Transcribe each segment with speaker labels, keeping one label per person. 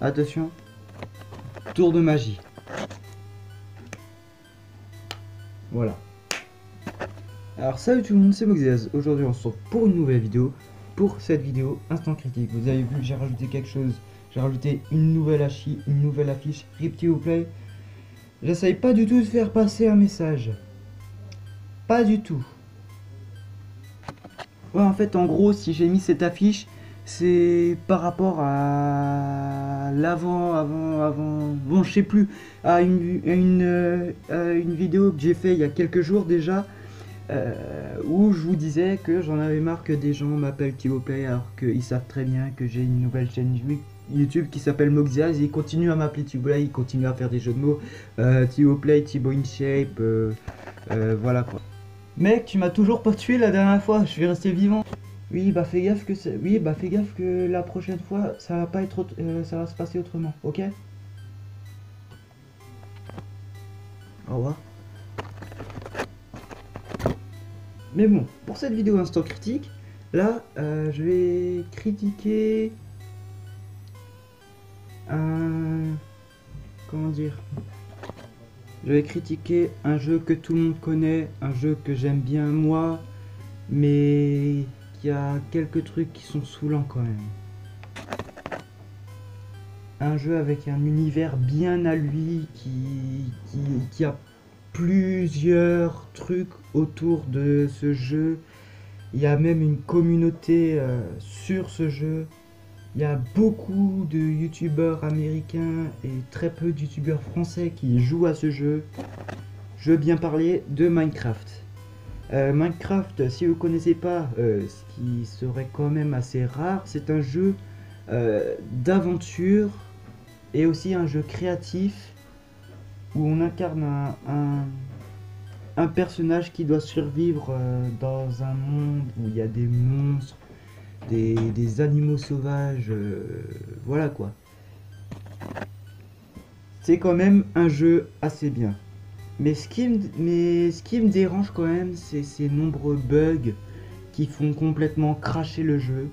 Speaker 1: Attention. Tour de magie. Voilà. Alors salut tout le monde, c'est Moxeas. Aujourd'hui on se retrouve pour une nouvelle vidéo. Pour cette vidéo, instant critique. Vous avez vu, j'ai rajouté quelque chose. J'ai rajouté une nouvelle affiche, RipTioPlay. J'essaye pas du tout de faire passer un message. Pas du tout. Ouais, en fait, en gros, si j'ai mis cette affiche, c'est par rapport à avant, bon, je sais plus, à une vidéo que j'ai fait il y a quelques jours déjà, où je vous disais que j'en avais marre que des gens m'appellent TioPlay alors qu'ils savent très bien que j'ai une nouvelle chaîne YouTube qui s'appelle Moxeas. Ils continuent à m'appeler TioPlay, ils continuent à faire des jeux de mots, TioPlay, Thibaut InShape, voilà quoi. Mec, tu m'as toujours pas tué la dernière fois, je vais rester vivant. Oui, bah fais gaffe que fais gaffe que la prochaine fois, ça va pas être ça va se passer autrement, OK? Au revoir. Mais bon, pour cette vidéo instant critique, là, je vais critiquer un... Comment dire? Je vais critiquer un jeu que tout le monde connaît, un jeu que j'aime bien moi, mais il y a quelques trucs qui sont saoulants quand même. Un jeu avec un univers bien à lui, qui a plusieurs trucs autour de ce jeu. Il y a même une communauté sur ce jeu. Il y a beaucoup de youtubeurs américains et très peu de youtubeurs français qui jouent à ce jeu. Je veux bien parler de Minecraft. Minecraft, si vous ne connaissez pas, ce qui serait quand même assez rare, c'est un jeu d'aventure et aussi un jeu créatif où on incarne un personnage qui doit survivre dans un monde où il y a des monstres, des animaux sauvages, voilà quoi. C'est quand même un jeu assez bien. Mais ce qui me dérange quand même, c'est ces nombreux bugs qui font complètement cracher le jeu.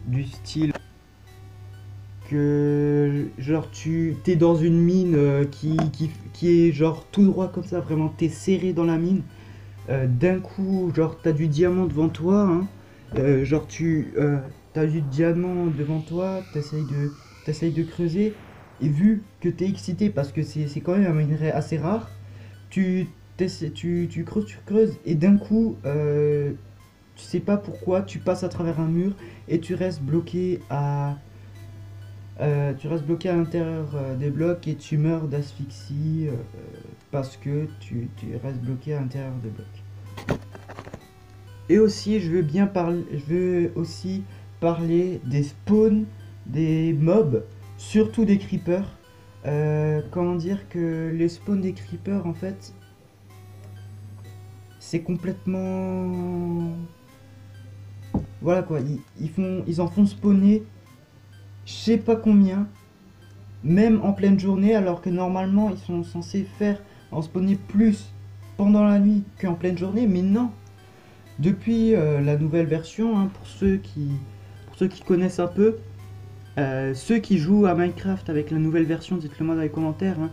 Speaker 1: Du style que genre t'es dans une mine qui est genre tout droit comme ça, vraiment t'es serré dans la mine. D'un coup, genre t'as du diamant devant toi, hein. Genre t'as du diamant devant toi, t'essayes de creuser, et vu que t'es excité parce que c'est quand même un minerai assez rare, tu creuses, et d'un coup, tu sais pas pourquoi, tu passes à travers un mur et tu restes bloqué à l'intérieur des blocs et tu meurs d'asphyxie parce que tu restes bloqué à l'intérieur des blocs. Et aussi, je veux aussi parler des spawns, des mobs, surtout des creepers. Comment dire que les spawns des creepers, en fait, c'est complètement... Voilà quoi, ils en font spawner, je sais pas combien, même en pleine journée, alors que normalement, ils sont censés en spawner plus pendant la nuit qu'en pleine journée, mais non. Depuis la nouvelle version, hein, pour ceux qui connaissent un peu, ceux qui jouent à Minecraft avec la nouvelle version, dites-le moi dans les commentaires, hein.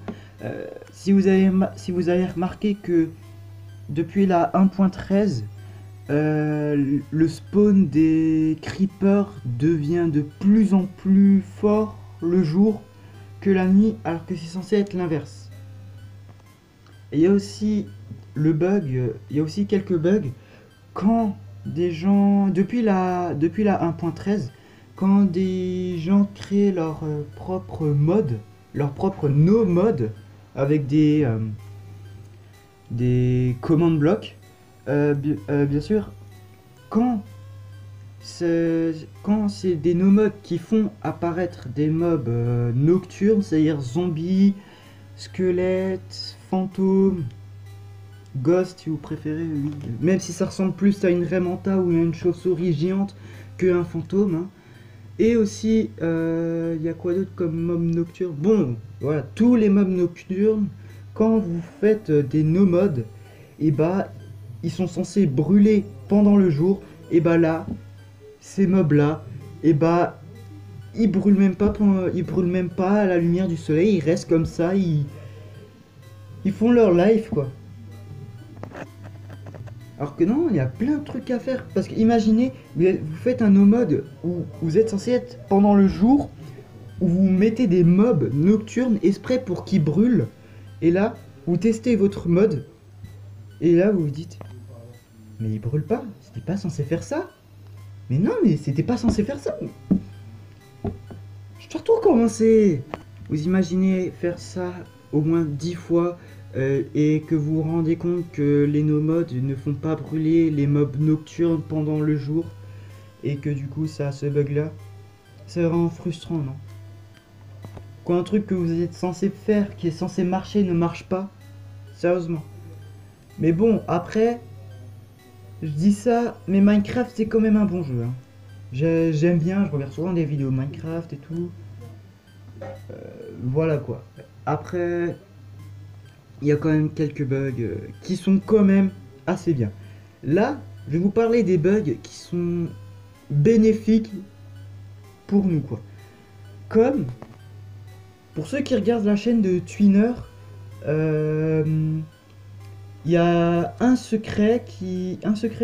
Speaker 1: Si vous avez remarqué que depuis la 1.13, le spawn des creepers devient de plus en plus fort le jour que la nuit, alors que c'est censé être l'inverse. Et il y a aussi quelques bugs. Quand des gens, depuis la 1.13, quand des gens créent leur propre mode, leur propre no mode, avec des commandes blocs, bien sûr, quand c'est des no modes qui font apparaître des mobs nocturnes, c'est-à-dire zombies, squelettes, fantômes, Ghost si vous préférez, oui. Même si ça ressemble plus à une Raymanta ou à une chauve-souris géante qu'un fantôme, hein. Et aussi, il y a quoi d'autre comme mob nocturne? Bon, voilà, tous les mobs nocturnes, quand vous faites des no-modes, et bah, ils sont censés brûler pendant le jour, et bah là, ces mobs là, et bah, ils brûlent même pas ils brûlent même pas à la lumière du soleil, ils restent comme ça, ils font leur life quoi. Alors que non, il y a plein de trucs à faire. Parce que imaginez, vous faites un no mode où vous êtes censé être pendant le jour, où vous mettez des mobs nocturnes exprès pour qu'ils brûlent. Et là, vous testez votre mode. Et là, vous vous dites, mais il brûle pas, c'était pas censé faire ça. Mais non, mais c'était pas censé faire ça. Je dois tout recommencer. Vous imaginez faire ça au moins 10 fois et que vous vous rendez compte que les no-modes ne font pas brûler les mobs nocturnes pendant le jour et que du coup ça a ce bug là. C'est vraiment frustrant, non? Quand un truc que vous êtes censé faire, qui est censé marcher, ne marche pas. Sérieusement. Mais bon, après, je dis ça, mais Minecraft c'est quand même un bon jeu. Hein. J'aime bien, je regarde souvent des vidéos Minecraft et tout. Voilà quoi. Après, il y a quand même quelques bugs qui sont quand même assez bien. Là, je vais vous parler des bugs qui sont bénéfiques pour nous quoi. Comme, pour ceux qui regardent la chaîne de Twinner, il y a un secret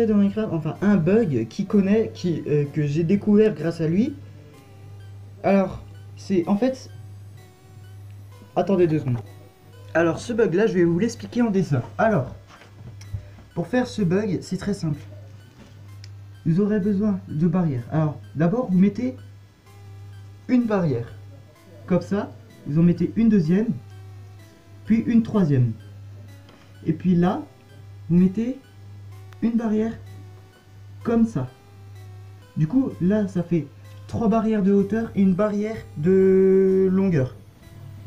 Speaker 1: dans Minecraft, enfin un bug que j'ai découvert grâce à lui. Alors, c'est en fait... Attendez 2 secondes. Alors, ce bug là, je vais vous l'expliquer en dessin. Alors, pour faire ce bug, c'est très simple. Vous aurez besoin de barrières. Alors, d'abord, vous mettez une barrière. Comme ça, vous en mettez une deuxième, puis une troisième. Et puis là, vous mettez une barrière comme ça. Du coup, là, ça fait 3 barrières de hauteur et une barrière de longueur.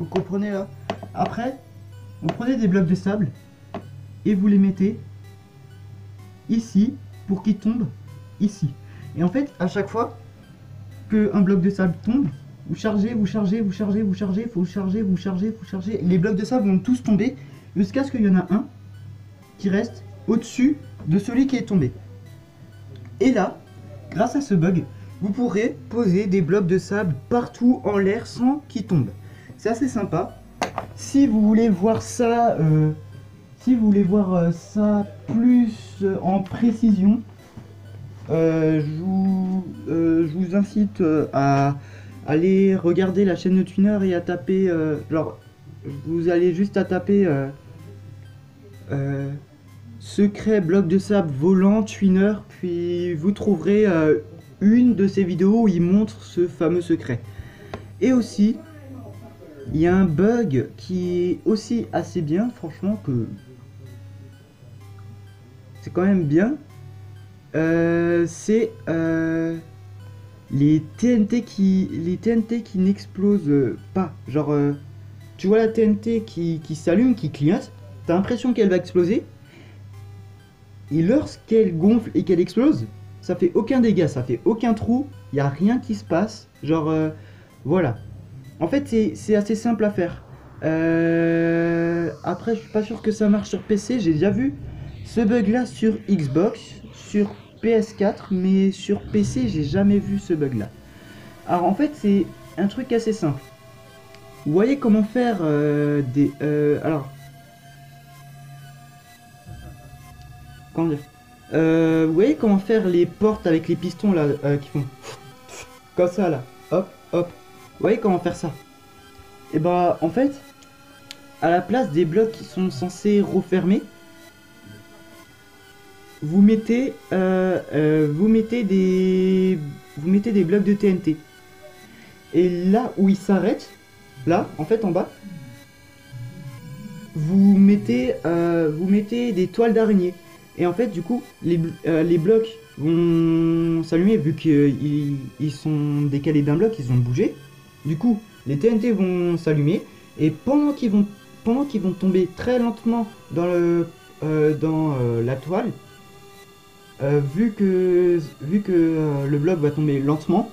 Speaker 1: Vous comprenez là? Après, vous prenez des blocs de sable et vous les mettez ici pour qu'ils tombent ici. Et en fait, à chaque fois qu'un bloc de sable tombe, vous chargez, vous chargez, vous chargez, vous chargez, vous chargez, vous chargez, vous chargez. Les blocs de sable vont tous tomber jusqu'à ce qu'il y en a un qui reste au-dessus de celui qui est tombé. Et là, grâce à ce bug, vous pourrez poser des blocs de sable partout en l'air sans qu'ils tombent. C'est assez sympa. Si vous voulez voir ça, ça plus en précision, je vous incite à aller regarder la chaîne de Twinner et à taper, genre, vous allez juste à taper secret bloc de sable volant Twinner, puis vous trouverez une de ces vidéos où il montre ce fameux secret. Et aussi, il y a un bug qui est aussi assez bien, franchement, que c'est quand même bien. C'est les TNT qui n'explosent pas. Genre, tu vois la TNT qui s'allume, qui clignote, t'as l'impression qu'elle va exploser. Et lorsqu'elle gonfle et qu'elle explose, ça fait aucun dégât, ça fait aucun trou, il n'y a rien qui se passe. Genre, voilà. En fait, c'est assez simple à faire. Après, je suis pas sûr que ça marche sur PC. J'ai déjà vu ce bug là sur Xbox, sur PS4, mais sur PC, j'ai jamais vu ce bug là. Alors, en fait, c'est un truc assez simple. Vous voyez comment faire alors, comment dire, vous voyez comment faire les portes avec les pistons là qui font comme ça là, hop, hop. Vous voyez comment faire ça? Et bah en fait, à la place des blocs qui sont censés refermer, vous mettez des blocs de TNT. Et là où ils s'arrêtent, là en fait en bas, vous mettez des toiles d'araignée. Et en fait du coup les blocs vont s'allumer vu qu'ils sont décalés d'un bloc, ils ont bougé. Du coup les TNT vont s'allumer et pendant qu'ils vont tomber très lentement dans la toile, vu que le bloc va tomber lentement,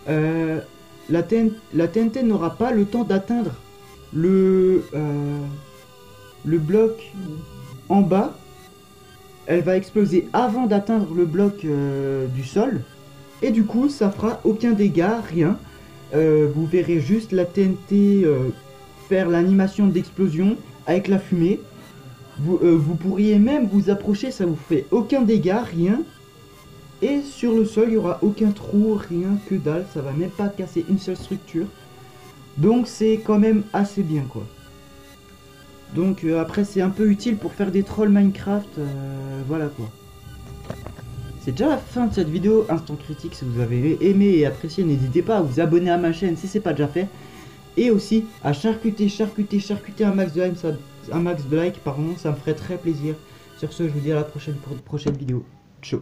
Speaker 1: la TNT n'aura pas le temps d'atteindre le bloc en bas. Elle va exploser avant d'atteindre le bloc du sol. Et du coup, ça fera aucun dégât, rien. vous verrez juste la TNT faire l'animation d'explosion avec la fumée. Vous pourriez même vous approcher, ça vous fait aucun dégât, rien. Et sur le sol, il n'y aura aucun trou, rien que dalle, ça va même pas casser une seule structure. Donc c'est quand même assez bien quoi. Donc après c'est un peu utile pour faire des trolls Minecraft, voilà quoi. C'est déjà la fin de cette vidéo Instant Critique. Si vous avez aimé et apprécié, n'hésitez pas à vous abonner à ma chaîne si c'est pas déjà fait. Et aussi à charcuter un max de likes, pardon, ça me ferait très plaisir. Sur ce, je vous dis à la prochaine pour une prochaine vidéo. Ciao.